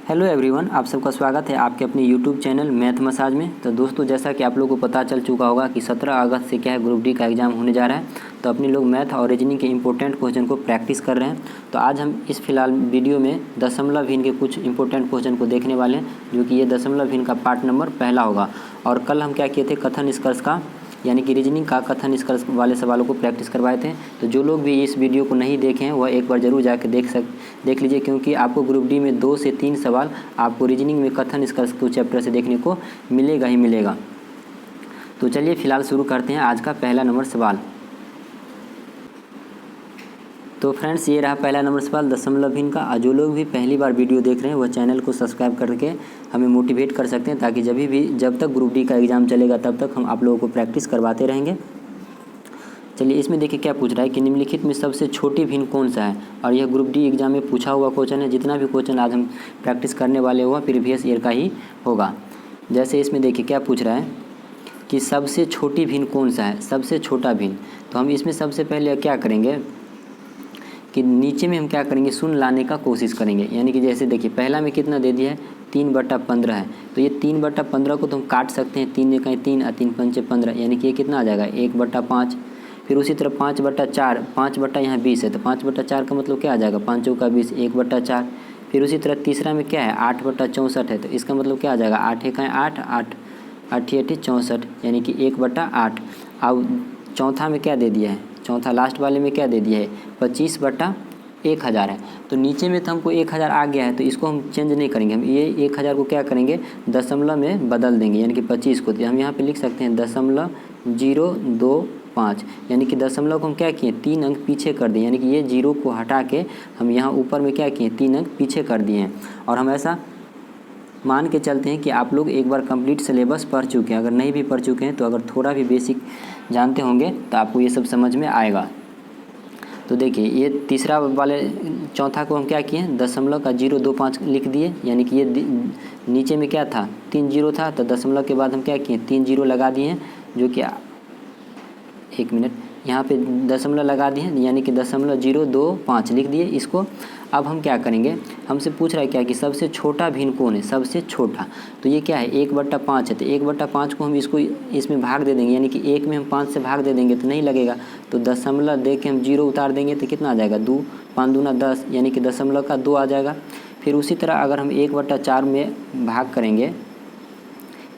Hello everyone, आप सबका स्वागत है आपके अपने यूट्यूब चैनल मैथ मसाज में। तो दोस्तों, जैसा कि आप लोगों को पता चल चुका होगा कि 17 अगस्त से क्या है ग्रुप डी का एग्ज़ाम होने जा रहा है। तो अपने लोग मैथ और रीजनिंग के इंपॉर्टेंट क्वेश्चन को प्रैक्टिस कर रहे हैं। तो आज हम इस फिलहाल वीडियो में दशमलव के कुछ इंपॉर्टेंट क्वेश्चन को देखने वाले हैं, जो कि ये दशमलव का पार्ट नंबर पहला होगा। और कल हम क्या किए थे, कथन निष्कर्ष का यानी कि रीजनिंग का कथन निष्कर्ष वाले सवालों को प्रैक्टिस करवाए थे। तो जो लोग भी इस वीडियो को नहीं देखे हैं वह एक बार ज़रूर जाकर देख लीजिए, क्योंकि आपको ग्रुप डी में 2 से 3 सवाल आपको रीजनिंग में कथन निष्कर्ष के चैप्टर से देखने को मिलेगा ही मिलेगा। तो चलिए फिलहाल शुरू करते हैं आज का पहला नंबर सवाल। तो फ्रेंड्स, ये रहा पहला नंबर सवाल दशमलव का। जो लोग भी पहली बार वीडियो देख रहे हैं वह चैनल को सब्सक्राइब करके हमें मोटिवेट कर सकते हैं, ताकि जब तक ग्रुप डी का एग्ज़ाम चलेगा तब तक हम आप लोगों को प्रैक्टिस करवाते रहेंगे। चलिए इसमें देखिए क्या पूछ रहा है कि निम्नलिखित में सबसे छोटी भिन्न कौन सा है। और यह ग्रुप डी एग्ज़ाम में पूछा हुआ क्वेश्चन है। जितना भी क्वेश्चन आज हम प्रैक्टिस करने वाले हुआ प्रीवियस ईयर का ही होगा। जैसे इसमें देखिए क्या पूछ रहा है कि सबसे छोटी भिन्न कौन सा है, सबसे छोटा भिन्न। तो हम इसमें सबसे पहले क्या करेंगे कि नीचे में हम क्या करेंगे, शून्य लाने का कोशिश करेंगे। यानी कि जैसे देखिए पहला में कितना दे दिया है, 3/15 है। तो ये 3/15 को तो हम काट सकते हैं, 3 कहीं 3 और 3 पंचे 15, यानी कि ये कितना आ जाएगा 1/5। फिर उसी तरह 5/4, 5 बट्टा यहाँ 20 है, तो 5/4 का मतलब क्या आ जाएगा, 5 चौका 20, 1/4। फिर उसी तरह तीसरा में क्या है 8/64 है, तो इसका मतलब क्या आ जाएगा 8 1 8, 8 8 8 64, यानी कि 1/8। अब चौथा में क्या दे दिया है, चौथा लास्ट वाले में क्या दे दिया है 25/1000 है। तो नीचे में तो हमको 1000 आ गया है, तो इसको हम चेंज नहीं करेंगे। हम ये 1000 को क्या करेंगे, दशमलव में बदल देंगे, यानी कि 25 को। तो हम यहाँ पे लिख सकते हैं 0.025, यानी कि दशमलव को हम क्या किए 3 अंक पीछे कर दिए, यानी कि ये 0 को हटा के हम यहाँ ऊपर में क्या किए 3 अंक पीछे कर दिए हैं। और हम ऐसा मान के चलते हैं कि आप लोग एक बार कंप्लीट सिलेबस पढ़ चुके हैं। अगर नहीं भी पढ़ चुके हैं तो अगर थोड़ा भी बेसिक जानते होंगे तो आपको ये सब समझ में आएगा। तो देखिए ये तीसरा वाले चौथा को हम क्या किए, दशमलव का 0.25 लिख दिए, यानी कि ये नीचे में क्या था 3 0 था, तो दशमलव के बाद हम क्या किए 3 0 लगा दिए हैं, जो कि 1 मिनट यहाँ पे दशमलव लगा दिए, यानी कि 0.025 लिख दिए इसको। अब हम क्या करेंगे, हमसे पूछ रहा है क्या कि सबसे छोटा भिन्न कौन है, सबसे छोटा। तो ये क्या है 1/5 है, तो 1/5 को हम इसमें भाग दे देंगे, यानी कि 1 में हम 5 से भाग दे देंगे तो नहीं लगेगा। तो दशमलव दे के हम 0 उतार देंगे तो कितना आ जाएगा 2 5 दूना 10, यानी कि दशमलव का 2 आ जाएगा। फिर उसी तरह अगर हम 1/4 में भाग करेंगे,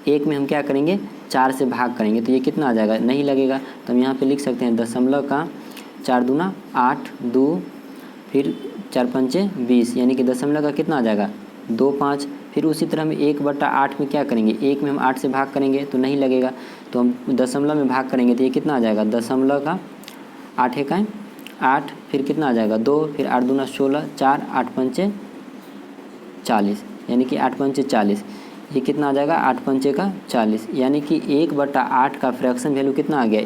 1 में हम क्या करेंगे 4 से भाग करेंगे, तो ये कितना आ जाएगा, नहीं लगेगा। तो हम यहाँ पे लिख सकते हैं दशमलव का 4 दूना 8, 2 फिर 4 पंचे 20, यानी कि दशमलव का कितना आ जाएगा 2 5। फिर उसी तरह हम 1/8 में क्या करेंगे, 1 में हम 8 से भाग करेंगे तो नहीं लगेगा, तो हम दशमलव में भाग करेंगे तो ये कितना आ जाएगा दशमलव का 8 1 8, फिर कितना आ जाएगा 2, फिर 8 दूना 16, 4 8 पंचे 40, यानी कि 8 पंचे 40, ये कितना आ जाएगा 8 पंचे का 40, यानी कि 1/8 का फ्रैक्शन वैल्यू कितना आ गया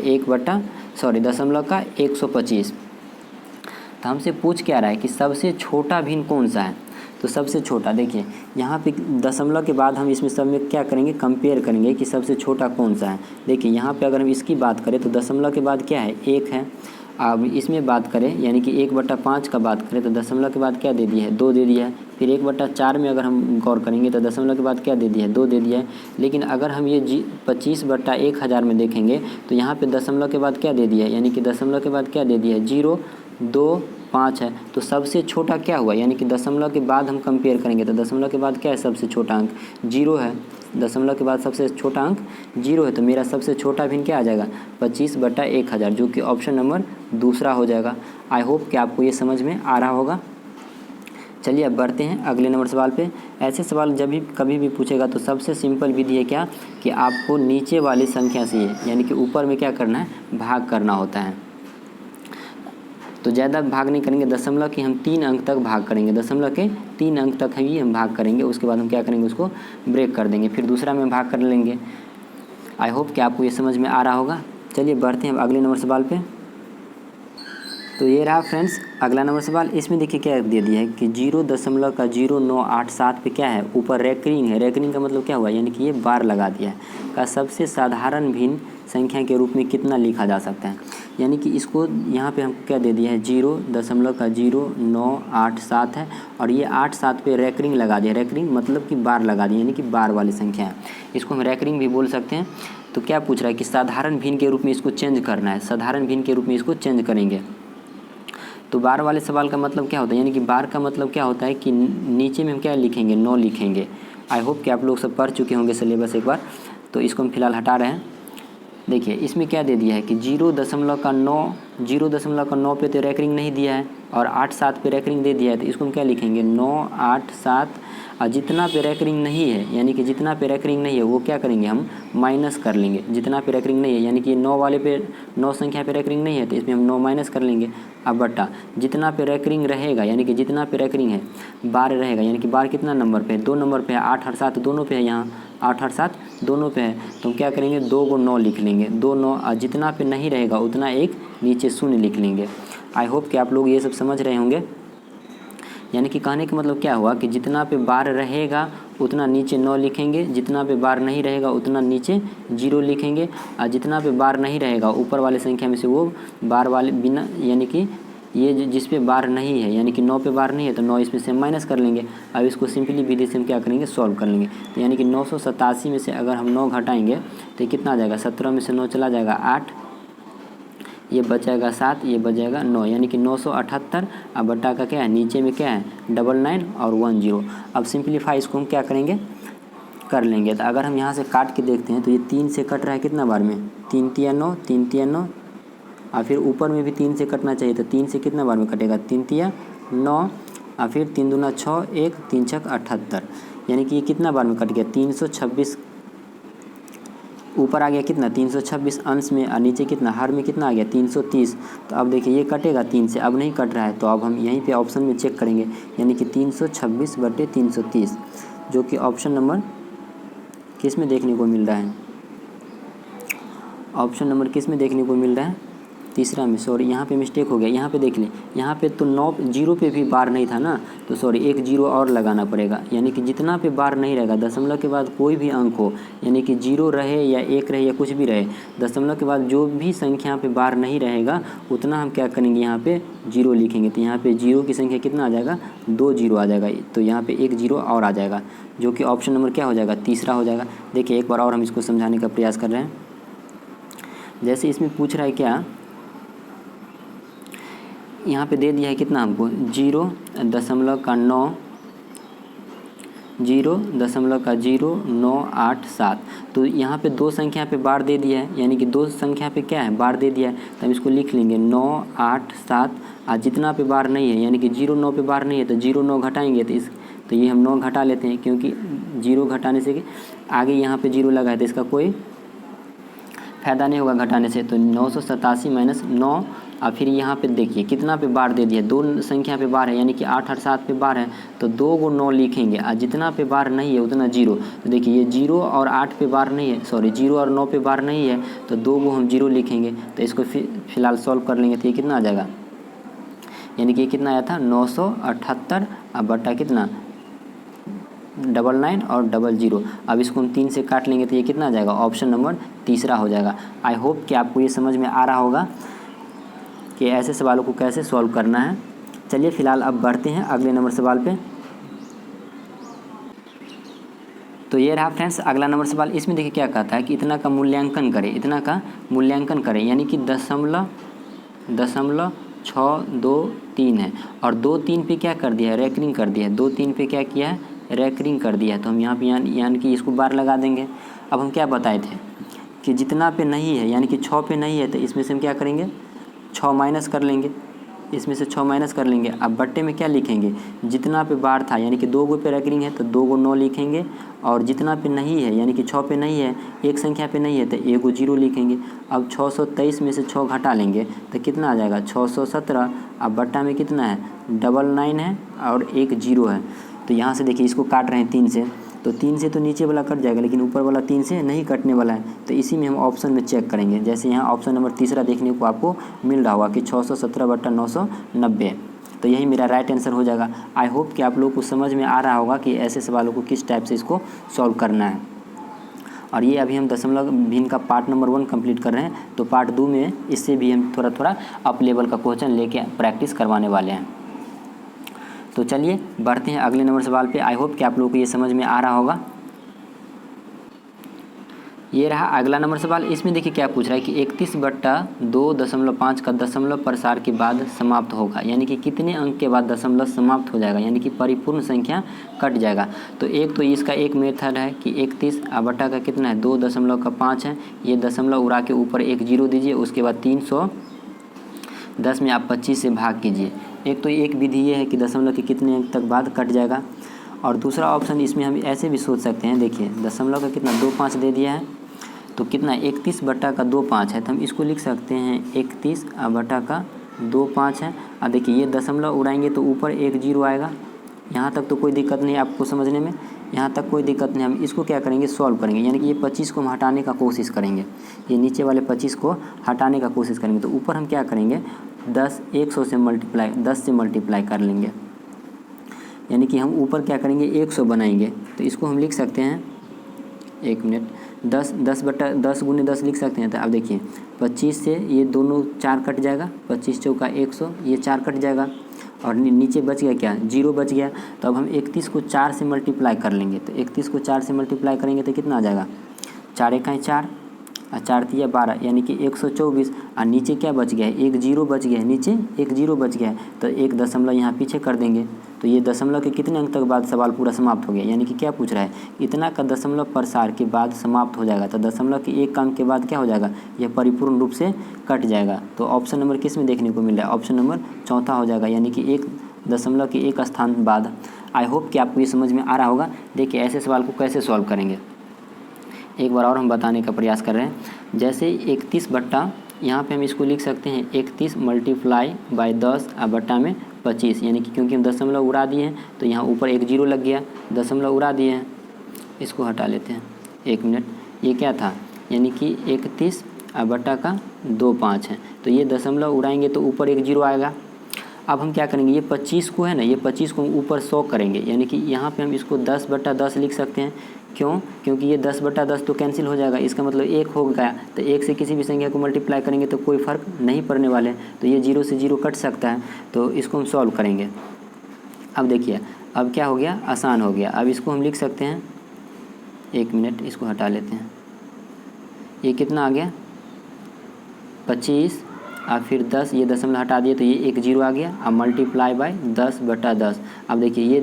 दशमलव का 125। तो हमसे पूछ क्या रहा है कि सबसे छोटा भिन्न कौन सा है। तो सबसे छोटा देखिए यहाँ पे दशमलव के बाद हम इसमें सब में क्या करेंगे, कंपेयर करेंगे कि सबसे छोटा कौन सा है। देखिए यहाँ पे अगर हम इसकी बात करें तो दशमलव के बाद क्या है 1 है। अब इसमें बात करें यानी कि 1/5 का बात करें तो दशमलव के बाद क्या दे दिया है 2 दे दिया है। फिर 1/4 में अगर हम गौर करेंगे तो दशमलव के बाद क्या दे दिया है 2 दे दिया है। लेकिन अगर हम ये 25/1000 में देखेंगे तो यहाँ पे दशमलव के बाद क्या दे दिया है, यानी कि दशमलव के बाद क्या दे दिया है 0 2 5 है। तो सबसे छोटा क्या हुआ, यानी कि दशमलव के बाद हम कंपेयर करेंगे तो दशमलव के बाद क्या है सबसे छोटा अंक 0 है। दशमलव के बाद सबसे छोटा अंक 0 है, तो मेरा सबसे छोटा भिन्न क्या आ जाएगा 25/1000, जो कि ऑप्शन नंबर दूसरा हो जाएगा। आई होप कि आपको ये समझ में आ रहा होगा। चलिए अब बढ़ते हैं अगले नंबर सवाल पे। ऐसे सवाल जब भी कभी भी पूछेगा तो सबसे सिंपल विधि है क्या कि आपको नीचे वाली संख्या से यानी कि ऊपर में क्या करना है भाग करना होता है। तो ज़्यादा भाग नहीं करेंगे, दशमलव के हम 3 अंक तक भाग करेंगे, दशमलव के 3 अंक तक ही हम भाग करेंगे। उसके बाद हम क्या करेंगे उसको ब्रेक कर देंगे, फिर दूसरा में भाग कर लेंगे। आई होप कि आपको ये समझ में आ रहा होगा। चलिए बढ़ते हैं अब अगले नंबर सवाल पे। तो ये रहा फ्रेंड्स अगला नंबर सवाल। इसमें देखिए क्या दे दिया है कि 0.0987 पे क्या है, ऊपर रेकरिंग है। रेकरिंग का मतलब क्या हुआ, यानी कि ये बार लगा दिया है। का सबसे साधारण भिन्न संख्या के रूप में कितना लिखा जा सकता है, यानी कि इसको यहाँ पे हमको क्या दे दिया है, 0.0987 है और ये 87 पे रेकरिंग लगा दिया। रेकरिंग मतलब कि बार लगा दिया, यानी कि बार वाली संख्या है, इसको हम रेकरिंग भी बोल सकते हैं। तो क्या पूछ रहा है कि साधारण भिन्न के रूप में इसको चेंज करना है, साधारण भिन्न के रूप में इसको चेंज करेंगे। तो बार वाले सवाल का मतलब क्या होता है, यानी कि बार का मतलब क्या होता है कि नीचे में हम क्या लिखेंगे, 9 लिखेंगे। आई होप कि आप लोग सब पढ़ चुके होंगे सिलेबस एक बार, तो इसको हम फिलहाल हटा रहे हैं। देखिए इसमें क्या दे दिया है कि 0.9 पे तो रेकरिंग नहीं दिया है और 87 पे रेकरिंग दे दिया है, तो इसको हम क्या लिखेंगे 987। और जितना पे रेकरिंग नहीं है, यानी कि जितना पे रेकरिंग नहीं है वो क्या करेंगे, हम माइनस कर लेंगे। जितना पे रेकरिंग नहीं है, यानी कि 9 वाले पे 9 संख्या पे रेकरिंग नहीं है, तो इसमें हम 9 माइनस कर लेंगे। अब बट्टा जितना पे रेकरिंग रहेगा, यानी कि जितना पे रेकरिंग है बार रहेगा, यानी कि बार कितना नंबर पे है, 2 नंबर पे है। 8 और 7 दोनों पे है, यहाँ 8 और 7 दोनों पे है, तो हम क्या करेंगे 2 को 9 लिख लेंगे। 2 9 और जितना पे नहीं रहेगा उतना एक नीचे शून्य लिख लेंगे। आई होप कि आप लोग ये सब समझ रहे होंगे। यानी कि कहने का मतलब क्या हुआ कि जितना पे बार रहेगा उतना नीचे 9 लिखेंगे, जितना पे बार नहीं रहेगा उतना नीचे 0 लिखेंगे, और जितना पे बार नहीं रहेगा ऊपर वाले संख्या में से वो बार वाले बिना, यानी कि ये जिस पे बार नहीं है, यानी कि 9 पे बार नहीं है तो 9 इसमें से माइनस कर लेंगे। अब इसको सिंपली विधि से हम क्या करेंगे, सॉल्व कर लेंगे। तो यानी कि 987 में से अगर हम 9 घटाएंगे तो कितना आ जाएगा, 17 में से 9 चला जाएगा 8, ये बचेगा 7, ये बचेगा 9, यानी कि 978। अब बट्टा का क्या है, नीचे में क्या है 99 और 10। अब सिंपलीफाई इसको हम क्या करेंगे, कर लेंगे। तो अगर हम यहाँ से काट के देखते हैं तो ये 3 से कट रहा है कितना बार में, 3 तिया 9, 3 तिया 9, और फिर ऊपर में भी 3 से कटना चाहिए, तो 3 से कितना बार में कटेगा, 3 तिया 9, और फिर 3 दूना 6, 1 3 छक 78, यानी कि ये कितना बार में कट गया, 326। ऊपर आ गया कितना 326 अंश में, और नीचे कितना हर में कितना आ गया 330। तो अब देखिए ये कटेगा 3 से, अब नहीं कट रहा है, तो अब हम यहीं पे ऑप्शन में चेक करेंगे, यानी कि 326/330, जो कि ऑप्शन नंबर किस में देखने को मिल रहा है, ऑप्शन नंबर किस में देखने को मिल रहा है, तीसरा में। सॉरी यहाँ पे मिस्टेक हो गया, यहाँ पे देख लें, यहाँ पे तो 9 0 पे भी बार नहीं था ना, तो सॉरी एक 0 और लगाना पड़ेगा। यानी कि जितना पे बार नहीं रहेगा, दशमलव के बाद कोई भी अंक हो, यानी कि 0 रहे या 1 रहे या कुछ भी रहे, दशमलव के बाद जो भी संख्या पे बार नहीं रहेगा उतना हम क्या करेंगे, यहाँ पे 0 लिखेंगे। तो यहाँ पे 0 की संख्या कितना आ जाएगा, 2 0 आ जाएगा, तो यहाँ पे एक 0 और आ जाएगा, जो कि ऑप्शन नंबर क्या हो जाएगा, तीसरा हो जाएगा। देखिए एक बार और हम इसको समझाने का प्रयास कर रहे हैं। जैसे इसमें पूछ रहा है क्या, यहाँ पे दे दिया है कितना हमको 0.0987, तो यहाँ पे 2 संख्या पे बार दे दिया है, यानी कि 2 संख्या पे क्या है बार दे दिया है, तो हम इसको लिख लेंगे 987। और जितना पे बार नहीं है, यानी कि 0 9 पे बार नहीं है, तो 0 9 घटाएंगे तो ये हम 9 घटा लेते हैं, क्योंकि 0 घटाने से आगे यहाँ पे 0 लगा है तो इसका कोई फ़ायदा नहीं होगा घटाने से। तो 987 माइनस 9, और फिर यहाँ पे देखिए कितना पे बार दे दिया, 2 संख्या पे बार है, यानी कि 8 और 7 पे बार है, तो 2 को 9 लिखेंगे, और जितना पे बार नहीं है उतना 0। तो देखिए ये 0 और 8 पे बार नहीं है, सॉरी 0 और 9 पे बार नहीं है, तो 2 को हम 0 लिखेंगे। तो इसको फिलहाल सॉल्व कर लेंगे, तो ये कितना आ जाएगा, यानी कि ये कितना आया था 978, अब बट्टा कितना 99 और 00। अब इसको हम 3 से काट लेंगे तो ये कितना आ जाएगा, ऑप्शन नंबर तीसरा हो जाएगा। आई होप कि आपको ये समझ में आ रहा होगा कि ऐसे सवालों को कैसे सॉल्व करना है। चलिए फिलहाल अब बढ़ते हैं अगले नंबर सवाल पे। तो ये रहा फ्रेंड्स अगला नंबर सवाल। इसमें देखिए क्या कहता है कि इतना का मूल्यांकन करें, इतना का मूल्यांकन करें, यानी कि 0.623 है, और 2 3 पे क्या कर दिया है, रेकरिंग कर दिया है। 2 3 पे क्या किया है, रेकरिंग कर दिया है, तो हम यहाँ पे यानी कि इसको बार लगा देंगे। अब हम क्या बताए थे कि जितना पे नहीं है, यानी कि 6 पे नहीं है, तो इसमें से हम क्या करेंगे 6 माइनस कर लेंगे, इसमें से 6 माइनस कर लेंगे। अब बट्टे में क्या लिखेंगे, जितना पे बार था, यानी कि 2 गो पे रेकरिंग है तो 2 को 9 लिखेंगे, और जितना पे नहीं है, यानी कि 6 पे नहीं है, एक संख्या पे नहीं है, तो 1 को 0 लिखेंगे। अब 623 में से 6 घटा लेंगे तो कितना आ जाएगा 617। अब बट्टा में कितना है 99 है और एक 0 है। तो यहाँ से देखिए इसको काट रहे हैं 3 से, तो 3 से तो नीचे वाला कट जाएगा, लेकिन ऊपर वाला 3 से नहीं कटने वाला है। तो इसी में हम ऑप्शन में चेक करेंगे। जैसे यहाँ ऑप्शन नंबर तीसरा देखने को आपको मिल रहा होगा कि 617/990, तो यही मेरा राइट आंसर हो जाएगा। आई होप कि आप लोग को समझ में आ रहा होगा कि ऐसे सवालों को किस टाइप से इसको सॉल्व करना है। और ये अभी हम दशमलव भिन्न का पार्ट नंबर 1 कंप्लीट कर रहे हैं, तो पार्ट 2 में इससे भी हम थोड़ा थोड़ा अप लेवल का क्वेश्चन लेके प्रैक्टिस करवाने वाले हैं। तो चलिए बढ़ते हैं अगले नंबर सवाल पे। आई होप कि आप लोगों को ये समझ में आ रहा होगा। ये रहा अगला नंबर सवाल। इसमें देखिए क्या पूछ रहा है कि 31/2.5 का दशमलव प्रसार के बाद समाप्त होगा, यानी कि कितने अंक के बाद दशमलव समाप्त हो जाएगा, यानी कि परिपूर्ण संख्या कट जाएगा। तो एक तो इसका एक मेथड है कि 31 का कितना है 2.5 है, ये दशमलव उड़ा के ऊपर एक जीरो दीजिए, उसके बाद 310 में आप 25 से भाग कीजिए। एक तो एक विधि ये है कि दशमलव के कितने अंक तक बाद कट जाएगा। और दूसरा ऑप्शन इसमें हम ऐसे भी सोच सकते हैं, देखिए दशमलव का कितना 25 दे दिया है, तो कितना 31/25 है, तो हम इसको लिख सकते हैं 31/25 है। और देखिए ये दशमलव उड़ाएंगे तो ऊपर एक जीरो आएगा। यहाँ तक तो कोई दिक्कत नहीं आपको समझने में, यहाँ तक कोई दिक्कत नहीं। हम इसको क्या करेंगे सॉल्व करेंगे, यानी कि ये 25 को हम हटाने का कोशिश करेंगे, ये नीचे वाले 25 को हटाने का कोशिश करेंगे। तो ऊपर हम क्या करेंगे 10 से मल्टीप्लाई कर लेंगे, यानी कि हम ऊपर क्या करेंगे 100 बनाएंगे। तो इसको हम लिख सकते हैं, एक मिनट, 10 गुने 10 लिख सकते हैं। तो अब देखिए 25 से ये दोनों 4 कट जाएगा, 25 चौका 100, ये 4 कट जाएगा और नीचे बच गया क्या 0 बच गया। तो अब हम 31 को 4 से मल्टीप्लाई कर लेंगे। तो 31 को 4 से मल्टीप्लाई करेंगे तो कितना आ जाएगा 4 एकाएँ 4 और 4 तिया 12, यानी कि 124। और नीचे क्या बच गया है एक जीरो बच गया है, नीचे एक जीरो बच गया है, तो एक दशमलव यहाँ पीछे कर देंगे। तो ये दशमलव के कितने अंक तक बाद सवाल पूरा समाप्त हो गया, यानी कि क्या पूछ रहा है इतना का दशमलव प्रसार के बाद समाप्त हो जाएगा। तो दशमलव के एक अंक के बाद क्या हो जाएगा यह परिपूर्ण रूप से कट जाएगा। तो ऑप्शन नंबर किस में देखने को मिल रहा है, ऑप्शन नंबर चौथा हो जाएगा, यानी कि एक दशमलव के एक स्थान बाद। आई होप कि आपको ये समझ में आ रहा होगा। देखिए ऐसे सवाल को कैसे सॉल्व करेंगे एक बार और हम बताने का प्रयास कर रहे हैं। जैसे 31 यहाँ पे हम इसको लिख सकते हैं 31 मल्टीप्लाई बाय 10 और बट्टा में 25, यानी कि क्योंकि हम दशमलव उड़ा दिए हैं तो यहाँ ऊपर एक जीरो लग गया, दशमलव उड़ा दिए हैं, इसको हटा लेते हैं। एक मिनट, ये क्या था, यानी कि 31 और बट्टा का 25 है, तो ये दशमलव उड़ाएंगे तो ऊपर एक जीरो आएगा। अब हम क्या करेंगे ये 25 को है ना, ये 25 को ऊपर 100 करेंगे, यानी कि यहाँ पे हम इसको 10/10 लिख सकते हैं। क्यों, क्योंकि ये 10/10 तो कैंसिल हो जाएगा, इसका मतलब एक हो गया। तो एक से किसी भी संख्या को मल्टीप्लाई करेंगे तो कोई फ़र्क नहीं पड़ने वाले, तो ये 0 से 0 कट सकता है। तो इसको हम सॉल्व करेंगे। अब देखिए अब क्या हो गया, आसान हो गया। अब इसको हम लिख सकते हैं, एक मिनट इसको हटा लेते हैं, ये कितना आ गया 25 और फिर 10, ये दशमलव हटा दिए तो ये एक जीरो आ गया। अब मल्टीप्लाई बाय 10/10। अब देखिए ये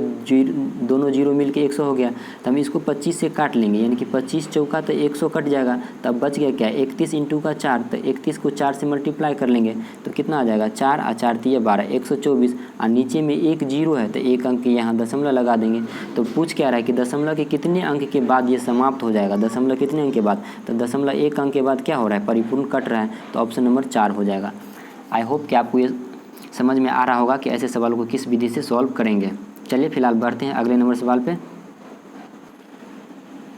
दोनों जीरो मिलके 100 हो गया, तो हम इसको 25 से काट लेंगे, यानी कि 25 चौका तो 100 कट जाएगा। तब बच गया क्या 31 इंटू का 4, तो 31 को 4 से मल्टीप्लाई कर लेंगे तो कितना आ जाएगा 4 और 4 तिया 12, 124। और नीचे में एक जीरो है तो एक अंक यहाँ दशमलव लगा देंगे। तो पूछ क्या रहा है कि दशमलव के कितने अंक के बाद ये समाप्त हो जाएगा, दशमलव कितने अंक के बाद, तो दशमलव एक अंक के बाद क्या हो रहा है परिपूर्ण कट रहा है, तो ऑप्शन नंबर 4 हो जाएगा। आई होप कि आपको ये समझ में आ रहा होगा कि ऐसे सवालों को किस विधि से सॉल्व करेंगे। चलिए फिलहाल बढ़ते हैं अगले नंबर सवाल पे।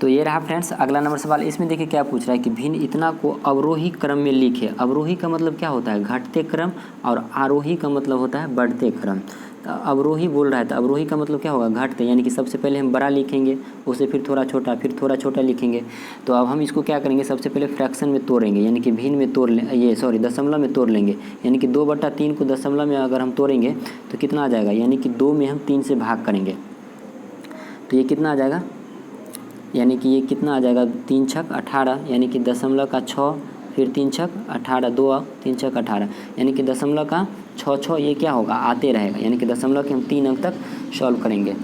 तो ये रहा फ्रेंड्स अगला नंबर सवाल। इसमें देखिए क्या पूछ रहा है कि भिन्न इतना को अवरोही क्रम में लिखे। अवरोही का मतलब क्या होता है घटते क्रम, और आरोही का मतलब होता है बढ़ते क्रम। तो अवरोही बोल रहा है, तो अवरोही का मतलब क्या होगा घटते, यानी कि सबसे पहले हम बड़ा लिखेंगे, उससे फिर थोड़ा छोटा, फिर थोड़ा छोटा लिखेंगे। तो अब हम इसको क्या करेंगे सबसे पहले फ्रैक्शन में तोड़ेंगे, यानी कि भिन्न में तोड़ दशमलव में तोड़ लेंगे। यानी कि 2/3 को दशमलव में अगर हम तोड़ेंगे तो कितना आ जाएगा, यानी कि 2 में हम 3 से भाग करेंगे तो ये कितना आ जाएगा, यानी कि ये कितना आ जाएगा 3 छक 18, यानी कि दशमलव का 6, फिर 3 छक 18, 2 3 छक 18, यानी कि दशमलव का 6 ये क्या होगा आते रहेगा, यानी कि दशमलव के हम 3 अंक तक सॉल्व करेंगे।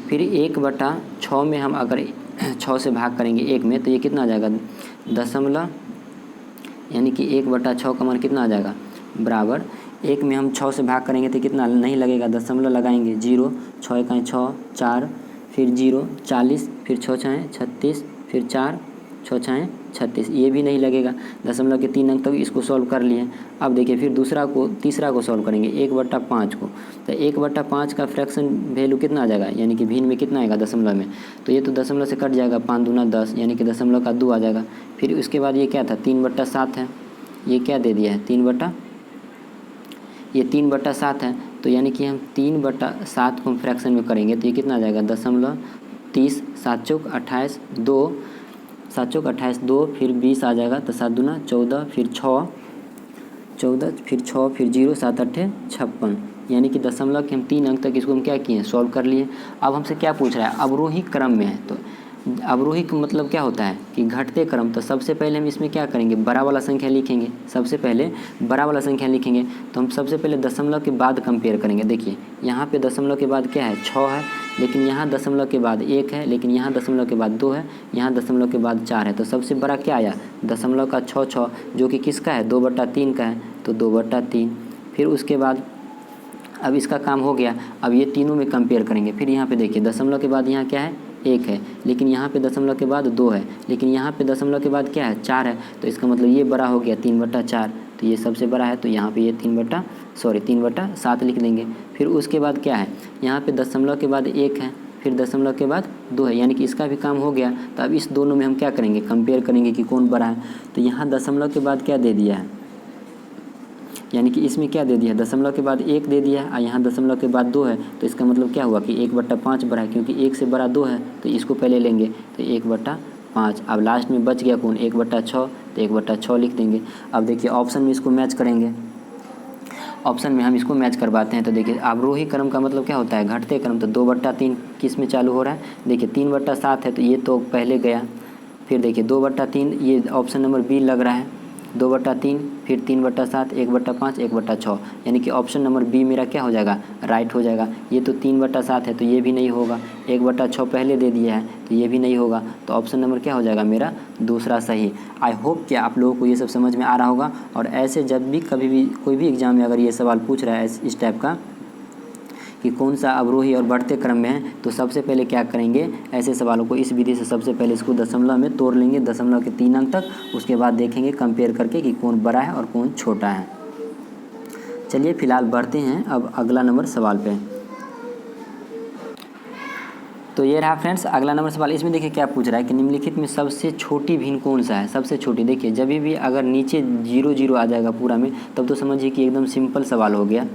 फिर 1/6 में हम अगर 6 से भाग करेंगे 1 में तो ये कितना आ जाएगा दशमलव, यानी कि 1/6 का मान कितना आ जाएगा बराबर 1 में हम 6 से भाग करेंगे तो कितना नहीं लगेगा, दशमलव लगाएंगे 0, 6 एकाएँ 6, 4, फिर 0 40, फिर 6 छाएँ 36, फिर 4 6 छाएँ 36, ये भी नहीं लगेगा। दशमलव के 3 अंक तक इसको सॉल्व कर लिए। अब देखिए फिर तीसरा को सॉल्व करेंगे 1/5 को। तो 1/5 का फ्रैक्शन वैल्यू कितना आ जाएगा, यानी कि भिन्न में कितना आएगा दशमलव में, तो ये तो दशमलव से कट जाएगा, 5 दूना 10 यानी कि दशमलव का 2 आ जाएगा। फिर उसके बाद ये क्या था 3/7 है, ये क्या दे दिया है 3/7 है। तो यानी कि हम 3/7 को हम फ्रैक्शन में करेंगे तो ये कितना आ जाएगा 0.30, 7 चौक 28, 2 7 चौक 28, 2 फिर 20 आ जाएगा। तो 7 दूना 14, फिर 6 14, फिर 6, फिर 0, 7 8 56, यानी कि दशमलव के हम 3 अंक तक इसको हम क्या किए सॉल्व कर लिए। अब हमसे क्या पूछ रहा है, अवरोही क्रम में है। तो अवरोही का मतलब क्या होता है कि घटते क्रम। तो सबसे पहले हम इसमें क्या करेंगे, बड़ा वाला संख्या लिखेंगे। सबसे पहले बड़ा वाला संख्या लिखेंगे तो हम सबसे पहले दशमलव के बाद कंपेयर करेंगे। देखिए यहाँ पे दशमलव के बाद क्या है 6 है, लेकिन यहाँ दशमलव के बाद 1 है, लेकिन यहाँ दशमलव के बाद 2 है, यहाँ दशमलव के बाद 4 है। तो सबसे बड़ा क्या आया दशमलव का 6 जो कि किसका है 2/3 का है, तो 2/3। फिर उसके बाद अब इसका काम हो गया। अब ये तीनों में कंपेयर करेंगे। फिर यहाँ पे देखिए दशमलव के बाद यहाँ क्या है 1 है, लेकिन यहाँ पे दशमलव के बाद 2 है, लेकिन यहाँ पे दशमलव के बाद क्या है 4 है। तो इसका मतलब ये बड़ा हो गया 3/4, तो ये सबसे बड़ा है। तो यहाँ पे ये 3/7 लिख देंगे। फिर उसके बाद क्या है यहाँ पे दशमलव के बाद 1 है, फिर दशमलव के बाद 2 है, यानी कि इसका भी काम हो गया। तो अब इस दोनों में हम क्या करेंगे कंपेयर करेंगे कि कौन बड़ा है। तो यहाँ दशमलव के बाद क्या दे दिया है, यानी कि इसमें क्या दे दिया दशमलव के बाद 1 दे दिया और यहाँ दशमलव के बाद 2 है। तो इसका मतलब क्या हुआ कि 1/5 बड़ा है, क्योंकि 1 से बड़ा 2 है तो इसको पहले लेंगे। तो 1/5। अब लास्ट में बच गया कौन 1/6, तो 1/6 लिख देंगे। अब देखिए ऑप्शन में इसको मैच करेंगे, ऑप्शन में हम इसको मैच करवाते हैं। तो देखिए अवरोही क्रम का मतलब क्या होता है घटते क्रम। तो 2/3 किस में चालू हो रहा है, देखिए 3/7 है तो ये तो पहले गया। फिर देखिए 2/3 ये ऑप्शन नंबर बी लग रहा है, 2/3, फिर 3/7, 1/5, 1/6, यानी कि ऑप्शन नंबर बी मेरा क्या हो जाएगा राइट हो जाएगा। ये तो 3/7 है तो ये भी नहीं होगा, 1/6 पहले दे दिया है तो ये भी नहीं होगा। तो ऑप्शन नंबर क्या हो जाएगा मेरा दूसरा सही। आई होप कि आप लोगों को ये सब समझ में आ रहा होगा। और ऐसे जब भी कभी भी कोई भी एग्जाम में अगर ये सवाल पूछ रहा है इस टाइप का कि कौन सा अवरोही और बढ़ते क्रम में है, तो सबसे पहले क्या करेंगे ऐसे सवालों को इस विधि से सबसे पहले इसको दशमलव में तोड़ लेंगे, दशमलव के 3 अंक तक। उसके बाद देखेंगे कंपेयर करके कि कौन बड़ा है और कौन छोटा है। चलिए फिलहाल बढ़ते हैं अब अगला नंबर सवाल पे। तो ये रहा फ्रेंड्स अगला नंबर सवाल। इसमें देखिए क्या पूछ रहा है कि निम्नलिखित में सबसे छोटी भिन्न कौन सा है। सबसे छोटी देखिए जब भी अगर नीचे 0 0 आ जाएगा पूरा में तब तो समझिए कि एकदम सिंपल सवाल हो गया,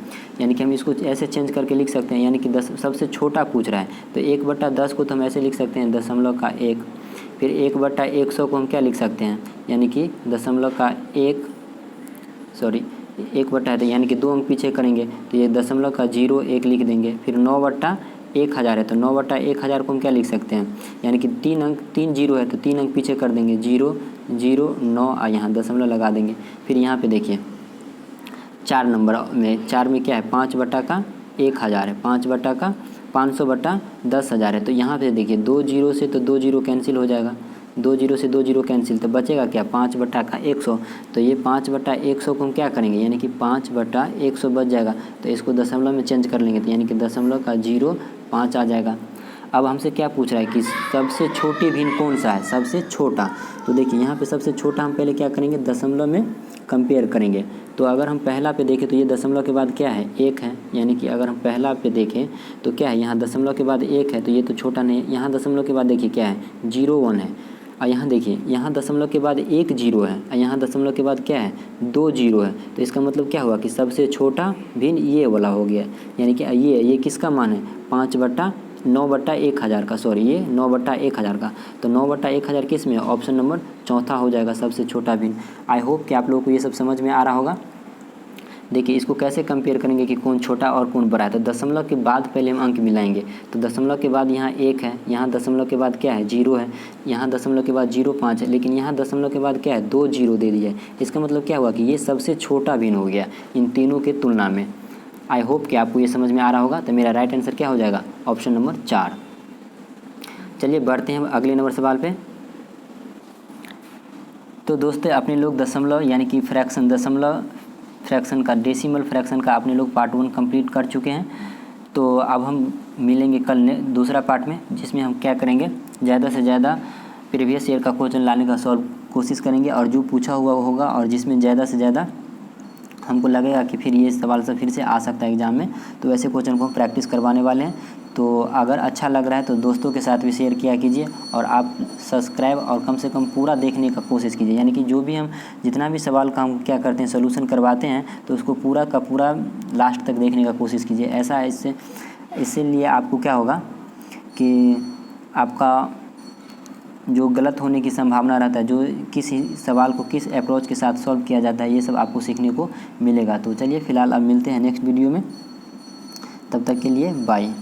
यानी कि हम इसको ऐसे चेंज करके लिख सकते हैं, यानी कि 10 सबसे छोटा पूछ रहा है। तो 1/10 को तो हम ऐसे लिख सकते हैं दशमलव का 1। फिर 1/100 को हम क्या लिख सकते हैं, यानी कि दशमलव का 1/, तो यानी कि 2 अंक पीछे करेंगे तो ये दशमलव का 0 1 लिख देंगे। फिर 9/1000 है तो 9/1000 को हम क्या लिख सकते हैं, यानी कि 3 0 है तो 3 अंक पीछे कर देंगे 0 0 9 और यहाँ दशमलव लगा देंगे। फिर यहाँ पे देखिए 4 नंबर में 4 में क्या है 5/1000 है, 5/500/10,000 है। तो यहाँ पे देखिए 2 0 से तो 2 0 कैंसिल हो जाएगा, 2 0 से 2 0 कैंसिल, तो बचेगा क्या 5/100। तो ये 5/100 को हम क्या करेंगे, यानी कि 5/100 बच जाएगा। तो इसको दशमलव में चेंज कर लेंगे तो यानी कि दशमलव का 0.5 आ जाएगा। अब हमसे क्या पूछ रहा है कि सबसे छोटी भिन्न कौन सा है, सबसे छोटा। तो देखिए यहाँ पे सबसे छोटा हम पहले क्या करेंगे दशमलव में कंपेयर करेंगे। तो अगर हम पहला पे देखें तो ये दशमलव के बाद क्या है 1 है, यानी कि अगर हम पहला पे देखें तो क्या है यहाँ दशमलव के बाद 1 है तो ये तो छोटा नहीं है। यहाँ दशमलव के बाद देखिए क्या है 0 1 है, और यहाँ देखिए यहाँ दशमलव के बाद 1 0 है और यहाँ दशमलव के बाद क्या है 2 0 है। तो इसका मतलब क्या हुआ कि सबसे छोटा भिन्न ये वाला हो गया, यानी कि ये किसका मान है 9/1000 का, सॉरी ये 9/1000 का। तो 9/1000 किस में है, ऑप्शन नंबर चौथा हो जाएगा सबसे छोटा भिन्न। आई होप कि आप लोगों को ये सब समझ में आ रहा होगा। देखिए इसको कैसे कंपेयर करेंगे कि कौन छोटा और कौन बड़ा है। तो दशमलव के बाद पहले हम अंक मिलाएंगे। तो दशमलव के बाद यहाँ 1 है, यहाँ दशमलव के बाद क्या है 0 है, यहाँ दशमलव के बाद 0.5 है, लेकिन यहाँ दशमलव के बाद क्या है 2 0 दे दिया है। इसका मतलब क्या हुआ कि ये सबसे छोटा भिन्न हो गया इन तीनों के तुलना में। आई होप कि आपको ये समझ में आ रहा होगा। तो मेरा राइट आंसर क्या हो जाएगा ऑप्शन नंबर 4। चलिए बढ़ते हैं अगले नंबर सवाल पे। तो दोस्तों अपने लोग दशमलव यानी कि दशमलव फ्रैक्शन का डेसिमल फ्रैक्शन का अपने लोग पार्ट 1 कंप्लीट कर चुके हैं। तो अब हम मिलेंगे कल दूसरा पार्ट में, जिसमें हम क्या करेंगे ज़्यादा से ज़्यादा प्रीवियस ईयर का क्वेश्चन लाने का कोशिश करेंगे, और जो पूछा हुआ होगा और जिसमें ज़्यादा से ज़्यादा हमको लगेगा कि फिर ये सवाल से फिर से आ सकता है एग्ज़ाम में, तो वैसे क्वेश्चन को हम प्रैक्टिस करवाने वाले हैं। तो अगर अच्छा लग रहा है तो दोस्तों के साथ भी शेयर किया कीजिए, और आप सब्सक्राइब और कम से कम पूरा देखने का कोशिश कीजिए। यानी कि जो भी हम जितना भी सवाल का हम क्या करते हैं सोल्यूशन करवाते हैं, तो उसको पूरा का पूरा लास्ट तक देखने का कोशिश कीजिए। ऐसा इससे लिए आपको क्या होगा कि आपका जो गलत होने की संभावना रहता है, जो किसी सवाल को किस अप्रोच के साथ सॉल्व किया जाता है, ये सब आपको सीखने को मिलेगा। तो चलिए फ़िलहाल अब मिलते हैं नेक्स्ट वीडियो में, तब तक के लिए बाय।